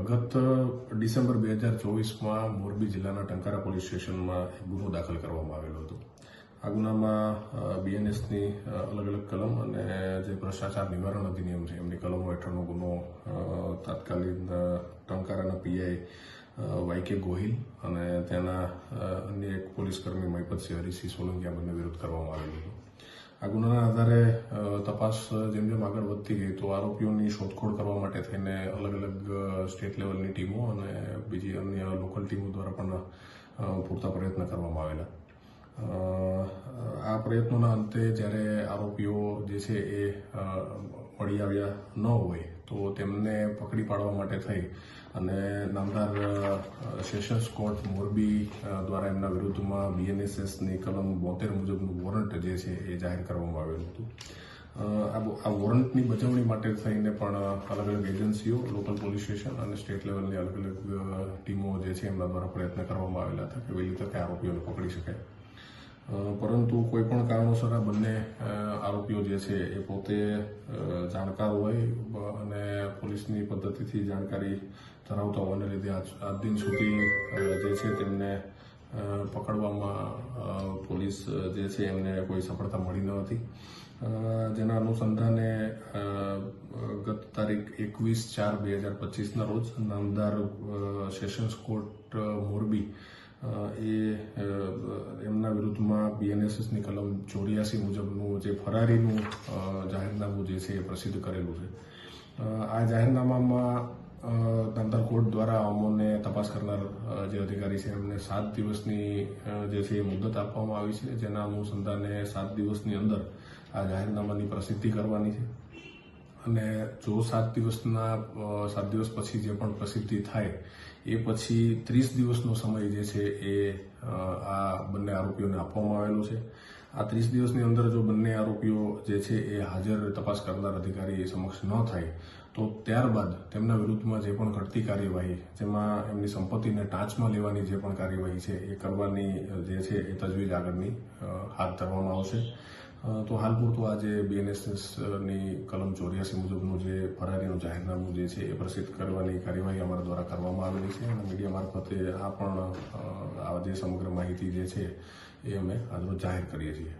ગત ડિસેમ્બર 2024માં મોરબી જિલ્લાના ટંકારા પોલીસ સ્ટેશનમાં એક ગુનો દાખલ કરવામાં આવેલો હતો. આ ગુનામાં બીએનએસની અલગ અલગ કલમ અને જે ભ્રષ્ટાચાર નિવારણ અધિનિયમ છે એમની કલમો હેઠળનો ગુનો તાત્કાલિક ટંકારાના પીઆઈ વાયકે ગોહિલ અને તેના અન્ય એક પોલીસકર્મી મહિપતસિંહ હરીસિંહ સોલંકી બંને વિરુદ્ધ કરવામાં આવેલો હતો. આ ગુનાના આધારે તપાસ જેમ જેમ આગળ વધતી ગઈ તો આરોપીઓની શોધખોળ કરવા માટે થઈને અલગ અલગ સ્ટેટ લેવલની ટીમો અને બીજી અન્ય લોકલ ટીમો દ્વારા પણ પૂરતા પ્રયત્ન કરવામાં આવેલા. આ પ્રયત્નોના અંતે જ્યારે આરોપીઓ જે છે એ મળી આવ્યા ન હોય તો તેમને પકડી પાડવા માટે થઈ અને નામદાર સેશન્સ કોર્ટ મોરબી દ્વારા એમના વિરુદ્ધમાં બીએનએસએસની કલમ 72 મુજબનું વોરંટ જે છે એ જાહેર કરવામાં આવેલું હતું. આ વોરંટની બજવણી માટે થઈને પણ અલગ અલગ એજન્સીઓ, લોકલ પોલીસ સ્ટેશન અને સ્ટેટ લેવલની અલગ અલગ ટીમો જે છે એમના દ્વારા પ્રયત્ન કરવામાં આવેલા હતા કે વહેલી તકે આરોપીઓને પકડી શકાય. પરંતુ કોઈ પણ કારણોસર આ બંને આરોપીઓ જે છે એ પોતે જાણકાર હોય અને પોલીસની પદ્ધતિથી જાણકારી ધરાવતા હોવાને લીધે આજ દિન સુધી જે છે તેમને પકડવામાં પોલીસ જે છે એમને કોઈ સફળતા મળી ન હતી. જેના અનુસંધાને ગત તારીખ 21/4/2025ના રોજ નામદાર સેશન્સ કોર્ટ મોરબી એમના વિરુદ્ધમાં બીએનએસએસની કલમ 84 મુજબનું જે ફરારીનું જાહેરનામું જે છે એ પ્રસિદ્ધ કરેલું છે. આ જાહેરનામામાં નામદાર કોર્ટ દ્વારા અમોને તપાસ કરનાર જે અધિકારી છે એમને 7 દિવસની જે છે એ મુદત આપવામાં આવી છે, જેના અનુસંધાને 7 દિવસની અંદર આ જાહેરનામાની પ્રસિદ્ધિ કરવાની છે અને જો 7 દિવસ પછી જે પણ પ્રસિદ્ધિ થાય એ પછી 30 દિવસનો સમય જે છે એ આ બંને આરોપીઓને આપવામાં આવેલો છે. આ 30 દિવસની અંદર જો બંને આરોપીઓ જે છે એ હાજર તપાસ કરનાર અધિકારી સમક્ષ ન થાય તો ત્યારબાદ તેમના વિરુદ્ધમાં જે પણ ઘટતી કાર્યવાહી, જેમાં એમની સંપત્તિને ટાંચમાં લેવાની જે પણ કાર્યવાહી છે એ કરવાની જે છે એ તજવીજ આગળની હાથ ધરવામાં આવશે. તો હાલ પૂરતું આ જે બીએનએસએસની કલમ 84 મુજબનું જે ફરારીનું જાહેરનામું જે છે એ પ્રસિદ્ધ કરવાની કાર્યવાહી અમારા દ્વારા કરવામાં આવેલી છે અને મીડિયા મારફતે આ જે સમગ્ર માહિતી જે છે એ અમે આજરોજ જાહેર કરીએ છીએ.